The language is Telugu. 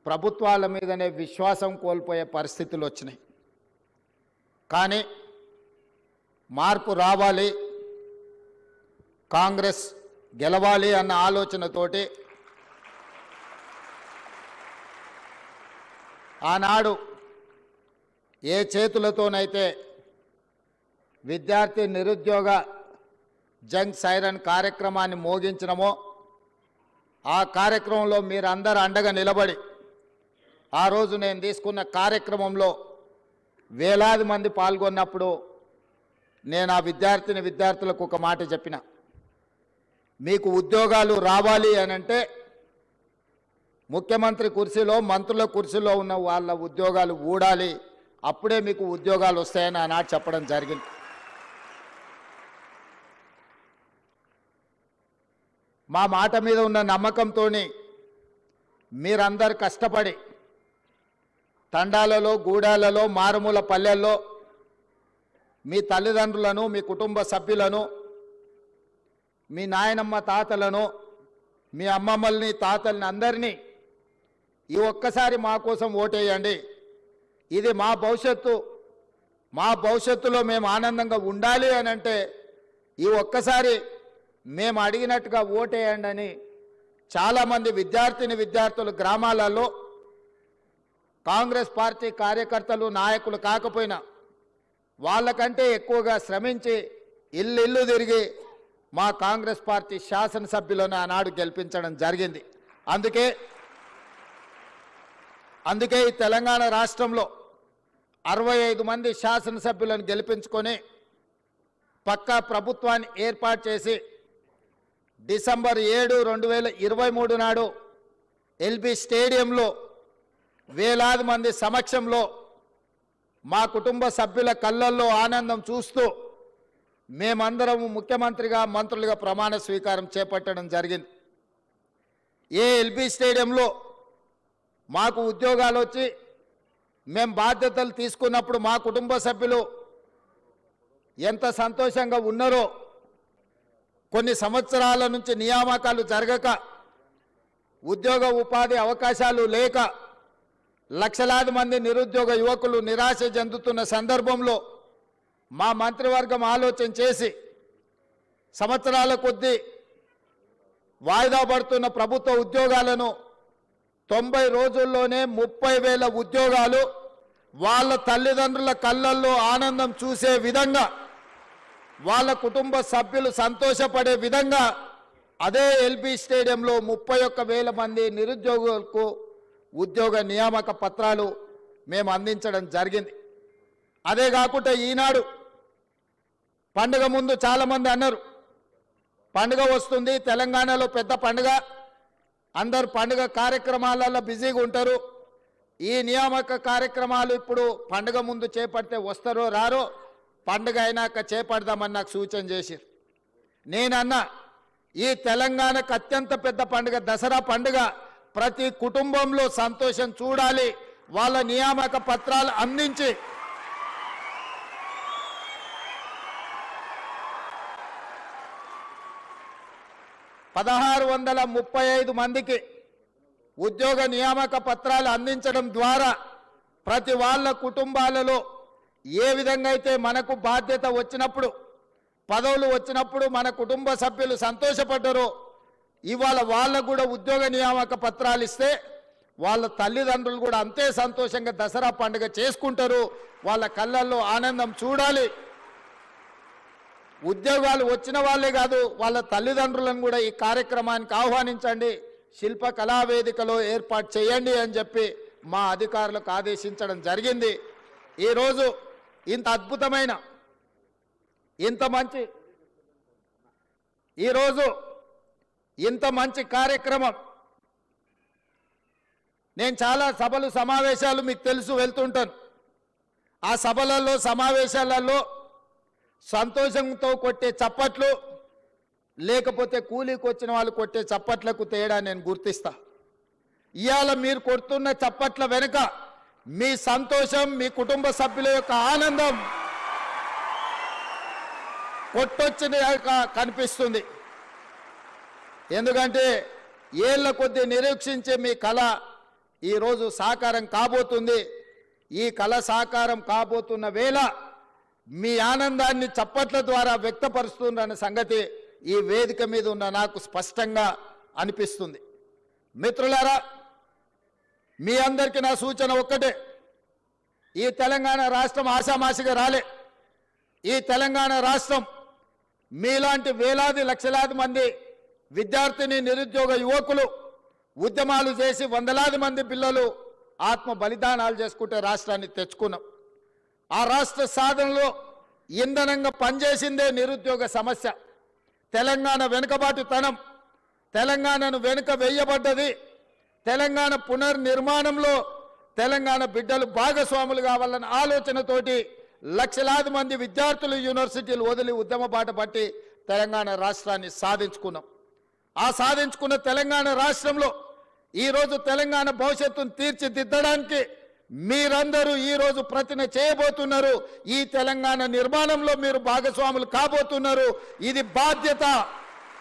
ప్రభుత్వాల మీదనే విశ్వాసం కోల్పోయే పరిస్థితులు వచ్చినాయి. కానీ మార్పు రావాలి, కాంగ్రెస్ గెలవాలి అన్న ఆలోచనతోటి ఆనాడు ఏ చేతులతోనైతే విద్యార్థి నిరుద్యోగ జంగ్ సైరన్ కార్యక్రమాన్ని మోగించినమో ఆ కార్యక్రమంలో మీరందరూ అండగా నిలబడి ఆ రోజు నేను తీసుకున్న కార్యక్రమంలో వేలాది మంది పాల్గొన్నప్పుడు నేను ఆ విద్యార్థులకు ఒక మాట చెప్పిన, మీకు ఉద్యోగాలు రావాలి అని అంటే ముఖ్యమంత్రి కుర్చీలో మంత్రుల కుర్చీలో ఉన్న వాళ్ళ ఉద్యోగాలు ఊడాలి, అప్పుడే మీకు ఉద్యోగాలు వస్తాయని ఆనాడు చెప్పడం జరిగింది. మా మాట మీద ఉన్న నమ్మకంతో మీరందరు కష్టపడి తండాలలో గూడాలలో మారుమూల పల్లెల్లో మీ తల్లిదండ్రులను మీ కుటుంబ సభ్యులను మీ నాయనమ్మ తాతలను మీ అమ్మమ్మల్ని తాతల్ని అందరినీ ఈ ఒక్కసారి మా కోసం ఓటేయండి, ఇది మా భవిష్యత్తు, మా భవిష్యత్తులో మేము ఆనందంగా ఉండాలి అని అంటే ఈ ఒక్కసారి మేము అడిగినట్టుగా ఓటేయండి అని చాలామంది విద్యార్థులు గ్రామాలలో కాంగ్రెస్ పార్టీ కార్యకర్తలు నాయకులు కాకపోయినా వాళ్ళకంటే ఎక్కువగా శ్రమించి ఇల్లు తిరిగి మా కాంగ్రెస్ పార్టీ శాసనసభ్యులను ఆనాడు గెలిపించడం జరిగింది. అందుకే ఈ తెలంగాణ రాష్ట్రంలో 65 మంది శాసనసభ్యులను గెలిపించుకొని పక్కా ప్రభుత్వాన్ని ఏర్పాటు చేసి డిసెంబర్ 7, 2023 నాడు ఎల్బీ స్టేడియంలో వేలాది మంది సమక్షంలో మా కుటుంబ సభ్యుల కళ్ళల్లో ఆనందం చూస్తూ మేమందరం ముఖ్యమంత్రిగా మంత్రులుగా ప్రమాణ స్వీకారం చేపట్టడం జరిగింది. ఏ ఎల్బీ స్టేడియంలో మాకు ఉద్యోగాలు వచ్చి మేము బాధ్యతలు తీసుకున్నప్పుడు మా కుటుంబ సభ్యులు ఎంత సంతోషంగా ఉన్నారో, కొన్ని సంవత్సరాల నుంచి నియామకాలు జరగక ఉద్యోగ ఉపాధి అవకాశాలు లేక లక్షలాది మంది నిరుద్యోగ యువకులు నిరాశ చెందుతున్న సందర్భంలో మా మంత్రివర్గం ఆలోచన చేసి సంవత్సరాల కొద్దీ వాయిదా పడుతున్న ప్రభుత్వ ఉద్యోగాలను 90 రోజుల్లోనే 30,000 ఉద్యోగాలు వాళ్ళ తల్లిదండ్రుల కళ్ళల్లో ఆనందం చూసే విధంగా, వాళ్ళ కుటుంబ సభ్యులు సంతోషపడే విధంగా అదే ఎల్బీ స్టేడియంలో 31,000 మంది నిరుద్యోగులకు ఉద్యోగ నియామక పత్రాలు మేము అందించడం జరిగింది. అదే కాకుండా ఈనాడు పండుగ ముందు చాలామంది అన్నారు, పండుగ వస్తుంది, తెలంగాణలో పెద్ద పండుగ, అందరు పండుగ కార్యక్రమాలలో బిజీగా ఉంటారు, ఈ నియామక కార్యక్రమాలు ఇప్పుడు పండుగ ముందు చేపడితే వస్తారో రారో, పండుగ అయినాక చేపడదామని నాకు సూచన చేశారు. నేనన్నా ఈ తెలంగాణకు అత్యంత పెద్ద పండుగ దసరా పండుగ, ప్రతి కుటుంబంలో సంతోషం చూడాలి, వాళ్ళ నియామక పత్రాలు అందించి $1,635 మందికి ఉద్యోగ నియామక పత్రాలు అందించడం ద్వారా ప్రతి వాళ్ళ కుటుంబాలలో ఏ విధంగా అయితే మనకు బాధ్యత వచ్చినప్పుడు, పదవులు వచ్చినప్పుడు మన కుటుంబ సభ్యులు సంతోషపడ్డారో, ఇవాళ వాళ్ళకు కూడా ఉద్యోగ నియామక పత్రాలు ఇస్తే వాళ్ళ తల్లిదండ్రులు కూడా అంతే సంతోషంగా దసరా పండుగ చేసుకుంటారు, వాళ్ళ కళ్ళల్లో ఆనందం చూడాలి. ఉద్యోగాలు వచ్చిన వాళ్ళే కాదు, వాళ్ళ తల్లిదండ్రులను కూడా ఈ కార్యక్రమానికి ఆహ్వానించండి, శిల్ప కళావేదికలో ఏర్పాటు చేయండి అని చెప్పి మా అధికారులకు ఆదేశించడం జరిగింది. ఈరోజు ఇంత అద్భుతమైన ఇంత మంచి కార్యక్రమం, నేను చాలా సభలు సమావేశాలు మీకు తెలుసు వెళ్తుంటాను, ఆ సభలలో సమావేశాలలో సంతోషంతో కొట్టే చప్పట్లు లేకపోతే కూలీకి వచ్చిన వాళ్ళు కొట్టే చప్పట్లకు తేడా నేను గుర్తిస్తా. ఇవాళ మీరు కొడుతున్న చప్పట్ల వెనుక మీ సంతోషం, మీ కుటుంబ సభ్యుల యొక్క ఆనందం కొట్టొచ్చిన కనిపిస్తుంది. ఎందుకంటే ఏళ్ల కొద్దీ నిరీక్షించే మీ కళ ఈరోజు సాకారం కాబోతుంది. ఈ కళ సాకారం కాబోతున్న వేళ మీ ఆనందాన్ని చప్పట్ల ద్వారా వ్యక్తపరుస్తున్న సంగతి ఈ వేదిక మీద ఉన్న నాకు స్పష్టంగా అనిపిస్తుంది. మిత్రులారా, మీ అందరికీ నా సూచన ఒక్కటే, ఈ తెలంగాణ రాష్ట్రం ఆషామాషిగా రాలే. ఈ తెలంగాణ రాష్ట్రం మీలాంటి వేలాది లక్షలాది మంది విద్యార్థిని నిరుద్యోగ యువకులు ఉద్యమాలు చేసి వందలాది మంది పిల్లలు ఆత్మ బలిదానాలు చేసుకుంటే రాష్ట్రాన్ని తెచ్చుకున్నాం. ఆ రాష్ట్ర సాధనలో ఇంధనంగా పనిచేసిందే నిరుద్యోగ సమస్య. తెలంగాణ వెనుకబాటుతనం, తెలంగాణను వెనుక వేయబడ్డది. తెలంగాణ పునర్నిర్మాణంలో తెలంగాణ బిడ్డలు భాగస్వాములు కావాలన్న ఆలోచనతోటి లక్షలాది మంది విద్యార్థులు యూనివర్సిటీలు వదిలి ఉద్యమ బాట పట్టి తెలంగాణ రాష్ట్రాన్ని సాధించుకున్నాం. ఆ సాధించుకున్న తెలంగాణ రాష్ట్రంలో ఈరోజు తెలంగాణ భవిష్యత్తును తీర్చిదిద్దడానికి మీరందరూ ఈరోజు ప్రతిన చేయబోతున్నారు. ఈ తెలంగాణ నిర్మాణంలో మీరు భాగస్వాములు కాబోతున్నారు. ఇది బాధ్యత.